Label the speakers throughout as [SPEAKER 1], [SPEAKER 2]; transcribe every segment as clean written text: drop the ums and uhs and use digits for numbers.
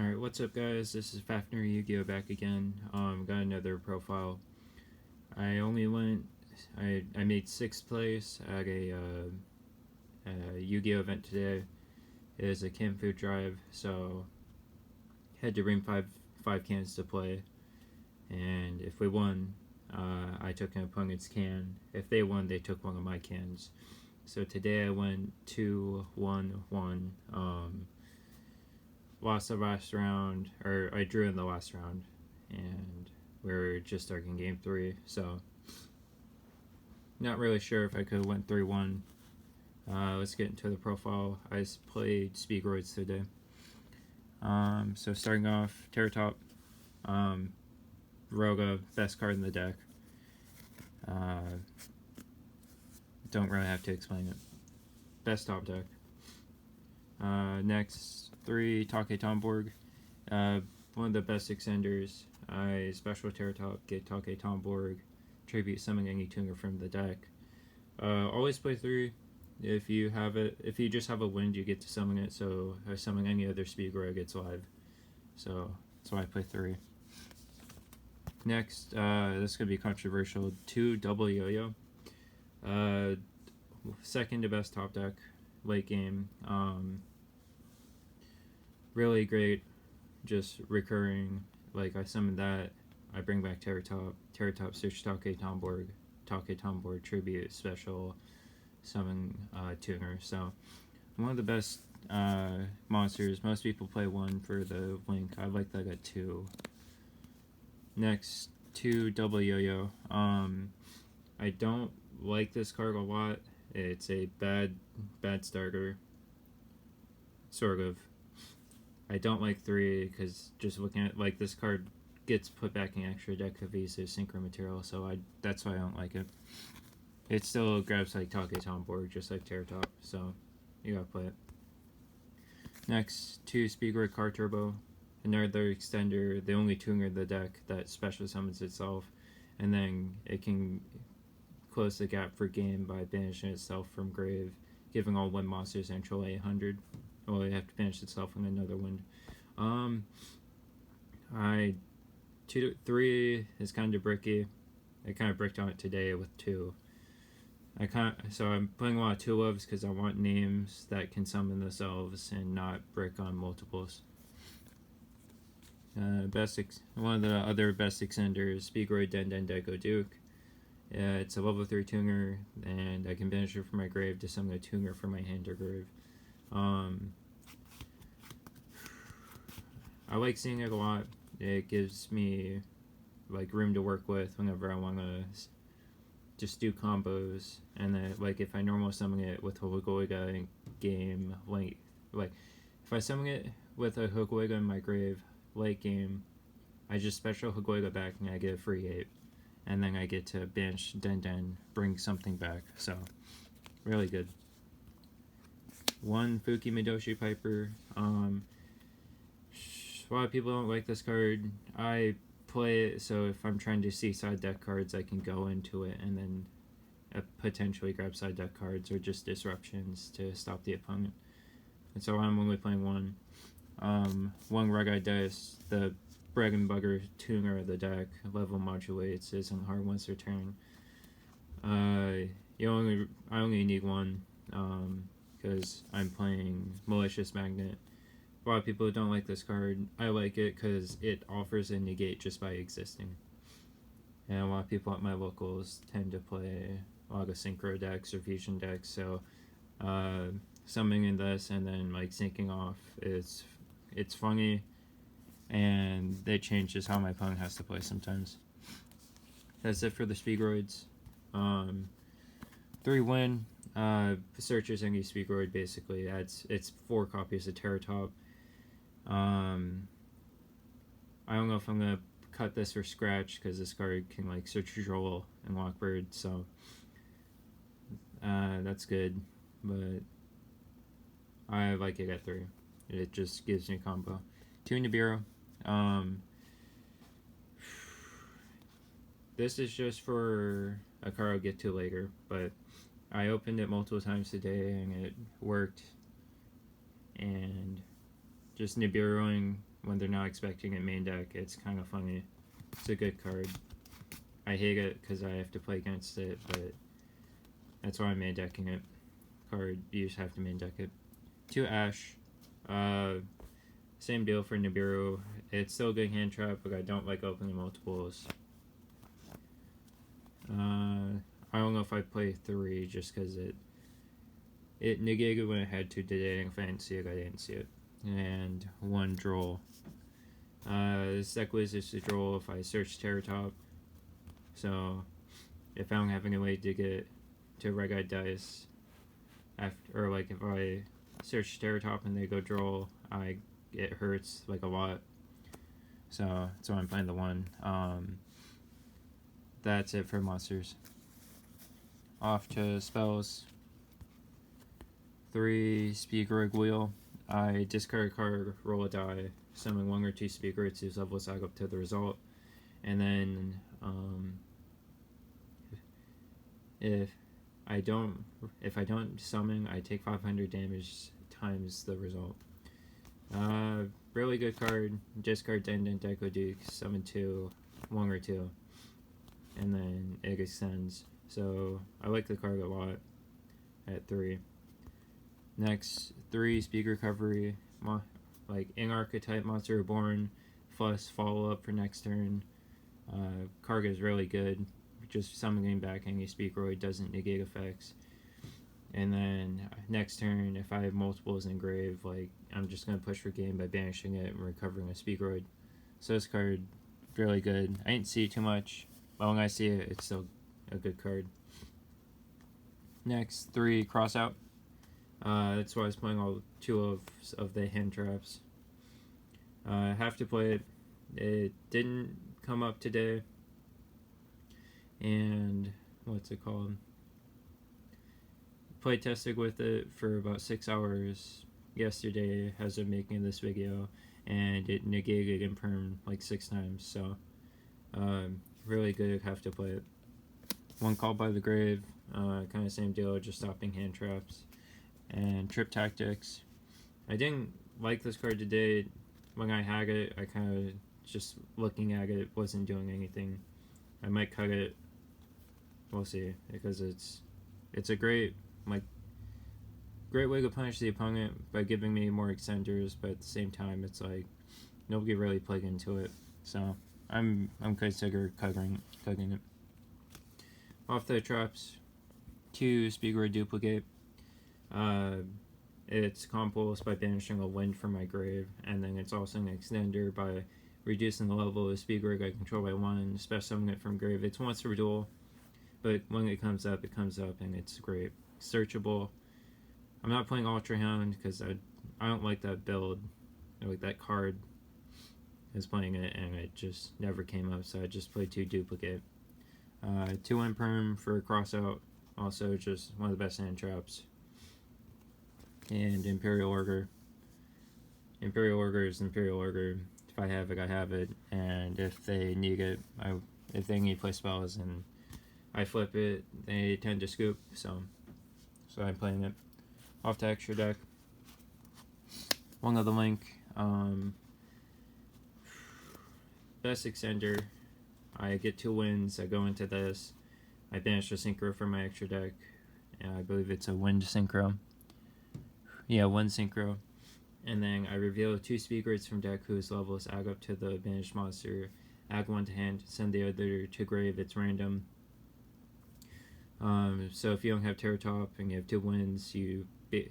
[SPEAKER 1] Alright, what's up guys? This is Fafner Yu-Gi-Oh! Back again. Got another profile. I only went, I made 6th place at a Yu-Gi-Oh! Event today. It is a can food drive, so had to bring five cans to play. And if we won, I took an opponent's can. If they won, they took one of my cans. So today I went 2-1-1. Lost the last round, or I drew in the last round, and we're just starting game 3, so not really sure if I could have went 3-1. Let's get into the profile. I played Speedroids today. So starting off, Terratop, Roga, best card in the deck. Don't really have to explain it. Best top deck. Next, 3 Take Tomborg, one of the best extenders. I special Terratop, get Take Tomborg, tribute summon any tuner from the deck. Always play 3. If you have it, if you just have a wind, you get to summon it. So if I summon any other Speedroid, gets live. So that's why I play 3. Next, this could be controversial. 2 double yo-yo. Second to best top deck, late game. Really great, just recurring. Like I summon that, I bring back Terratop search Take Tomborg, tribute special summon tuner. So one of the best monsters. Most people play 1 for the link. I like that at 2. Next, 2 double yo-yo. I don't like this card a lot. It's a bad starter, sort of. I don't like 3 because just looking at, like, this card gets put back in extra deck if he's a synchro material, so that's why I don't like it. It still grabs like Take Tomborg, just like Terratop, so you gotta play it. Next, 2 Speedroid Card Turbo, another extender, the only tuner in the deck that special summons itself, and then it can close the gap for game by banishing itself from grave, giving all wind monsters Central 800. Well, you have to banish itself with another wind. 3 is kind of bricky. I kind of bricked on it today with 2. So I'm playing a lot of 2-ofs because I want names that can summon themselves and not brick on multiples. One of the other best extenders, Speedroid Den Deco Duke. It's a level 3 tuner, and I can banish it from my grave to summon a tuner from my hand or grave. I like seeing it a lot. It gives me like room to work with whenever I want to just do combos, and then like if I normal summon it with Hogoiga game like if I summon it with a Hogoiga in my grave late game, I just special Hogoiga back and I get a free 8, and then I get to banish Den, bring something back. So really good. 1 Fuki Midoshi Piper. A lot of people don't like this card. I play it so if I'm trying to see side deck cards, I can go into it and then potentially grab side deck cards or just disruptions to stop the opponent. And so I'm only playing 1. 1 Red-Eye Dice, the bread and butter tuner of the deck, level modulates, isn't hard once per turn. I only need 1 because I'm playing Malicious Magnet. A lot of people don't like this card. I like it because it offers a negate just by existing. And a lot of people at my locals tend to play a lot of synchro decks or fusion decks, so summoning this and then like syncing off it's funny, and it changes how my opponent has to play sometimes. That's it for the Speedroids. 3 win. Searches any Speedroid basically. It's 4 copies of Terratop. I don't know if I'm gonna cut this for scratch because this card can like search Joel and Lockbird, so that's good, but I like it at 3. It just gives me combo. 2 Nibiru. This is just for a card I'll get to later, but I opened it multiple times today and it worked, and just Nibiruing when they're not expecting it main deck. It's kind of funny. It's a good card. I hate it because I have to play against it, but that's why I'm main decking it. Card, you just have to main deck it. 2 Ash. Same deal for Nibiru. It's still a good hand trap, but I don't like opening multiples. I don't know if I play 3 just because it negated when it had to today, and if I didn't see it, I didn't see it. And 1 Droll. This deck loses to Droll if I search Terror Top. So, if I don't have any way to get to Red Eye Dice, after, or like if I search Terror Top and they go Droll, it hurts like a lot. So I'm playing the 1. That's it for monsters. Off to spells. 3 Speedroid Wheel. I discard a card, roll a die, summon 1 or 2 Speedroids whose levels add up to the result, and then if I don't summon, I take 500 damage times the result. Really good card. Discard Dendent Deco Duke, summon 2, 1 or 2, and then it extends. So I like the card a lot at 3. Next, 3 Speed Recovery, like in Archetype Monster Reborn, plus follow up for next turn. Card is really good. Just summoning back any Speedroid doesn't negate effects. And then next turn, if I have multiples in grave, like I'm just gonna push for game by banishing it and recovering a Speedroid. So this card, really good. I didn't see it too much, but when I see it, it's still a good card. Next, 3 Crossout. That's why I was playing all 2 of the hand traps. I have to play it. It didn't come up today. And what's it called? Play tested with it for about 6 hours yesterday as of making this video, and it negated Imperm like 6 times. So really good. Have to play it. 1 Call by the Grave. Kind of same deal, just stopping hand traps. And Trip Tactics. I didn't like this card today. When I had it, I kind of just looking at it wasn't doing anything. I might cut it. We'll see, because it's a great way to punish the opponent by giving me more extenders, but at the same time it's like nobody really played into it. So I'm considering cutting it. Off the traps, 2 Speedroid Duplicate. It's compulse by banishing a wind from my grave, and then it's also an extender by reducing the level of Speedroid I control by 1, special summon it from grave. It's once per duel, but when it comes up, and it's great. Searchable. I'm not playing Ultra Hound because I don't like that build. I like that card. I was playing it and it just never came up, so I just played 2 Duplicate. 2 Imperm for Crossout, also just one of the best hand traps. And Imperial Order. Imperial Order is Imperial Order. If I have it, I have it, and if they need it, if they need to play spells and I flip it, they tend to scoop, so I'm playing it. Off to extra deck. 1 of the Link. Best extender. I get 2 wins. I go into this. I banish a Synchro from my extra deck. I believe it's a Wind Synchro. Yeah, 1 Synchro. And then I reveal 2 Speedroids from deck whose levels add up to the banished monster. Add 1 to hand, send the other to grave. It's random. So if you don't have Terror Top and you have 2 wins, you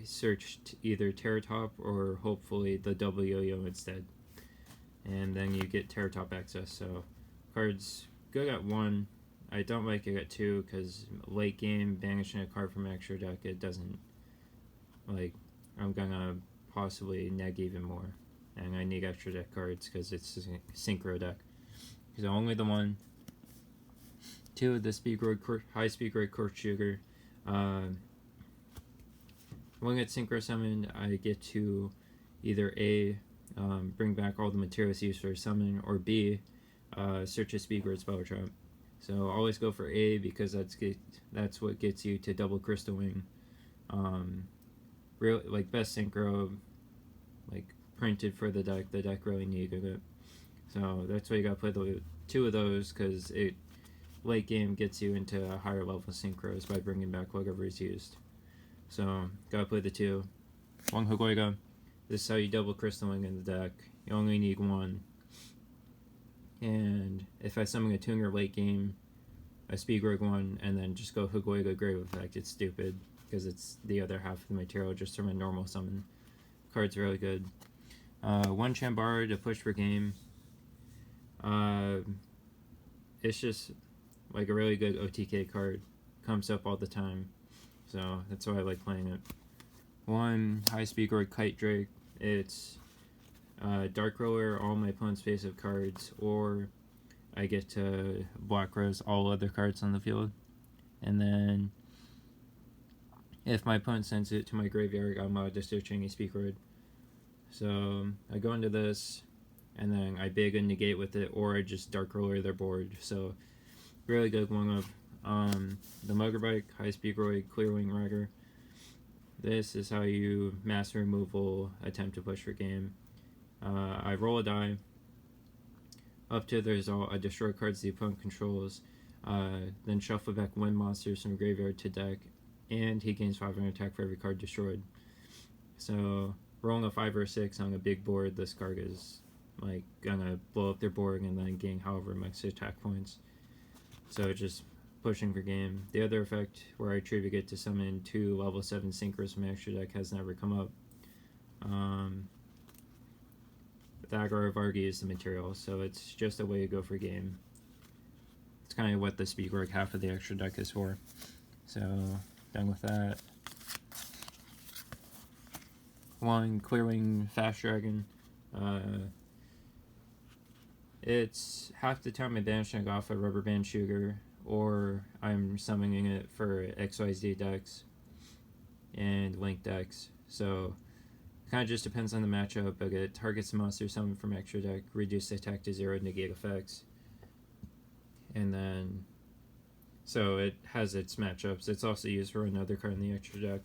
[SPEAKER 1] search either Terror Top or hopefully the double yo-yo instead. And then you get Terror Top access. So cards good at 1. I don't like it at 2 because late game banishing a card from an extra deck, it doesn't, like, I'm gonna possibly neg even more. And I need extra deck cards because it's a Synchro deck. So only the 1. 2 of the High Speedroid Court Sugar. When it's Synchro Summoned, I get to either A, bring back all the materials used for a summon, or B, search a Speedroid spell trap. So always go for A because that's what gets you to double Crystal Wing. Real, like, best Synchro, like printed for the deck. The deck really needed it. So that's why you gotta play the 2 of those, because it late game gets you into a higher level synchros by bringing back whatever is used. So gotta play the 2. 1 Hagoiga. This is how you double Crystalling in the deck. You only need 1. And if I summon a tuner late game, a Speedroid 1, and then just go Hagoiga Grave Effect, it's stupid, because it's the other half of the material just from a normal summon. Card's really good. 1 Chambara to push for game. It's just like a really good OTK card. Comes up all the time, so that's why I like playing it. 1 High Speedroid Kite Drake. It's Dark Roller all my opponent's face of cards, or I get to Black Rose all other cards on the field. And then if my opponent sends it to my graveyard, I'm allowed to search any Speedroid. So I go into this, and then I big and negate with it, or I just Dark Roller their board. So really good one of the Motorbike, High Speedroid, Clearwing Rider. This is how you mass removal attempt to push for game. I roll a die. Up to the result, I destroy cards the opponent controls, then shuffle back 1 monsters from graveyard to deck, and he gains 500 attack for every card destroyed. So rolling a 5 or a 6 on a big board, this card is like gonna blow up their board and then gain however much attack points. So just pushing for game. The other effect where I tribute it to summon 2 level 7 synchros from extra deck has never come up. Dagger of Vargi is the material, so it's just a way to go for game. It's kind of what the Speedroid half of the extra deck is for. So, done with that. 1 Clearwing Fast Dragon. It's half the time I'm banishing off a Rubber Band Sugar, or I'm summoning it for XYZ decks and Link decks. So kind of just depends on the matchup, but it targets the monster summoned from extra deck, reduce attack to 0, negate effects. And then, so it has its matchups. It's also used for another card in the extra deck.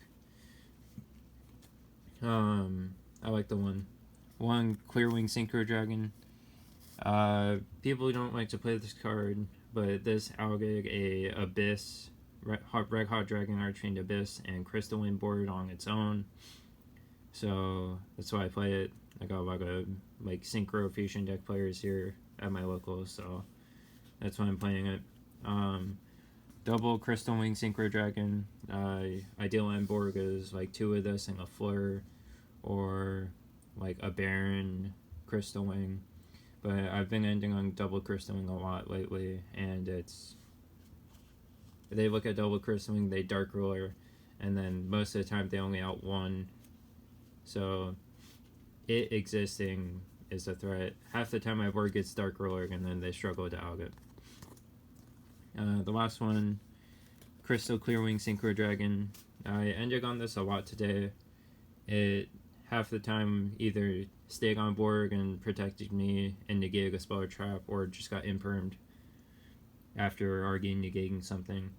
[SPEAKER 1] I like the 1 Clearwing Synchro Dragon. People don't like to play this card, but this Algig, a Abyss, Red Hot Dragon Archfiend Abyss, and Crystalline board on its own. So that's why I play it. I got a lot of like Synchro Fusion deck players here at my locals, so that's why I'm playing it. Double Crystalwing Synchro Dragon. Ideal end board is like 2 of this and a Fleur, or like a Baron Crystalwing. But I've been ending on double Crystalwing a lot lately, and it's, they look at double Crystalwing, they Dark Roller, and then most of the time they only out 1. So it existing is a threat. Half the time my board gets Dark Roller, and then they struggle to out it. The last one, Crystal Clearwing Synchro Dragon. I ended on this a lot today. It half the time either stayed on board and protected me and negated a spell or trap, or just got impermed after arguing negating something.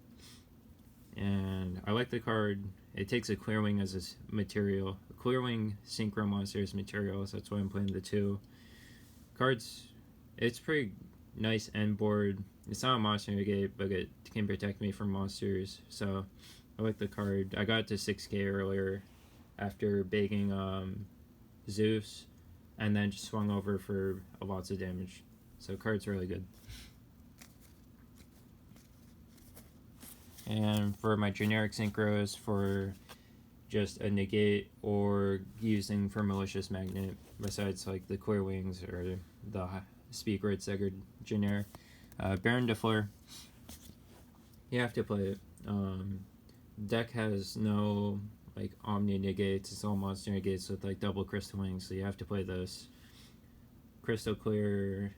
[SPEAKER 1] And I like the card. It takes a Clearwing as a material. A Clearwing Synchro monster is material, so that's why I'm playing the 2. Cards, it's pretty nice end board. It's not a monster negate, but it can protect me from monsters, so I like the card. I got it to 6k earlier after begging Zeus, and then just swung over for lots of damage. So card's really good. And for my generic synchros, for just a negate or using for Malicious Magnet, besides like the Clear Wings or the Speedroid Segard generic, Baron de Fleur. You have to play it. Deck has no like Omni negates, it's all monster negates with like double Crystal Wings, so you have to play this. Crystal Clear,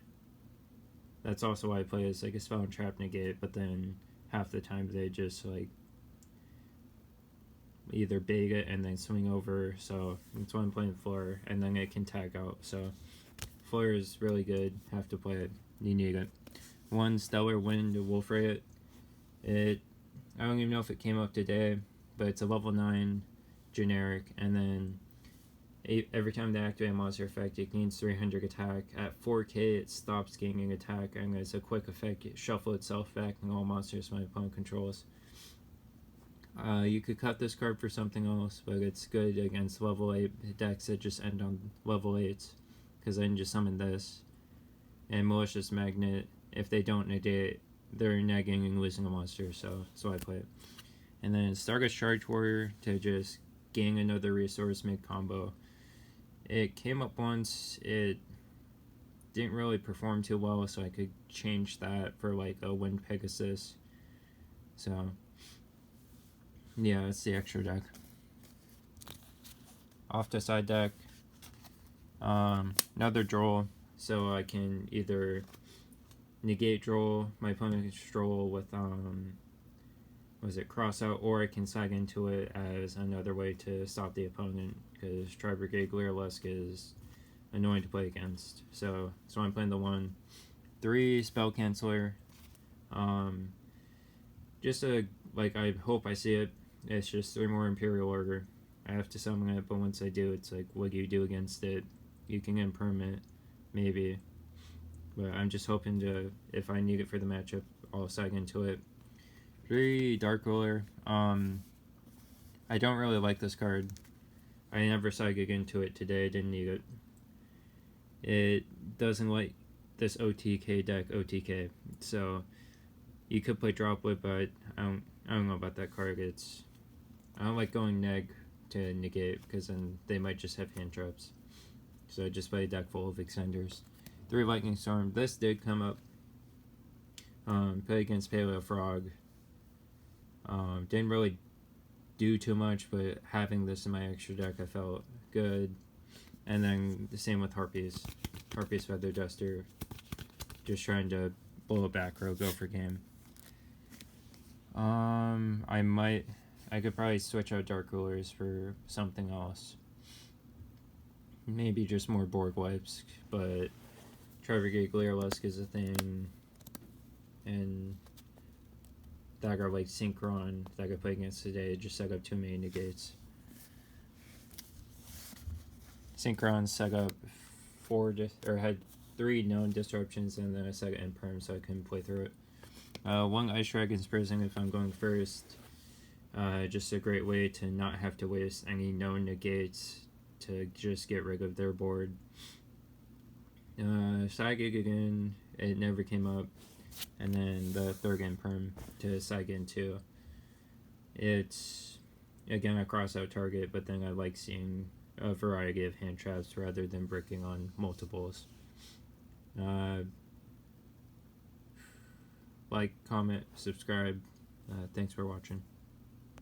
[SPEAKER 1] that's also why I play it. It's like a spell and trap negate, but then half the time they just like either bait it and then swing over, so that's why I'm playing Fleur, and then it can tag out. So Fleur is really good, have to play it, you need it. 1 Stellar Wind Wolf Riot. I don't even know if it came up today, but it's a level 9 generic, and then Every time they activate a monster effect, it gains 300 attack. At 4k, it stops gaining attack, and as a quick effect, it shuffle itself back and all monsters my opponent controls. You could cut this card for something else, but it's good against level 8 decks that just end on level 8s, because I can just summon this. And Malicious Magnet, if they don't negate, they're negging and losing a monster, so I play it. And then Stargate Charge Warrior to just gain another resource mid-combo. It came up once, it didn't really perform too well, so I could change that for like a Wind Pegasus. So yeah, that's the extra deck. Off to side deck, another Droll, so I can either negate Droll, my opponent's Droll with cross out, or I can sag into it as another way to stop the opponent, because Tri-Brigade Glirlusk is annoying to play against. So I'm playing the 1/3 Spell Canceller. Just I hope I see it. It's just 3 more Imperial Order. I have to summon it, but once I do, it's like, what do you do against it? You can get permanent, maybe. But I'm just hoping to, if I need it for the matchup, I'll sag into it. 3 Dark Ruler. I don't really like this card. I never sag into it today. I didn't need it. It doesn't like this OTK deck, OTK. So you could play Droplet, but I don't know about that card. I don't like going neg to negate, because then they might just have hand traps. So I just play a deck full of extenders. 3 Lightning Storm. This did come up. Play against Paleo Frog. Didn't really do too much, but having this in my extra deck, I felt good. And then the same with Harpies. Harpies Feather Duster. Just trying to blow a back row, go for game. I could probably switch out Dark Rulers for something else. Maybe just more board wipes, but Tri-Brigade Glirlusk is a thing. And that I got like Synchron that I could play against today, just set up 2 main negates. Synchron set up 4 had 3 known disruptions, and then I set in perm so I couldn't play through it. 1 Ice Dragon's Prison if I'm going first. Just a great way to not have to waste any known negates to just get rid of their board. Psychic again, it never came up. And then the Thurgan Perm to Psychic into. It's, again, a cross-out target, but then I like seeing a variety of hand traps rather than bricking on multiples. Like, comment, subscribe. Thanks for watching.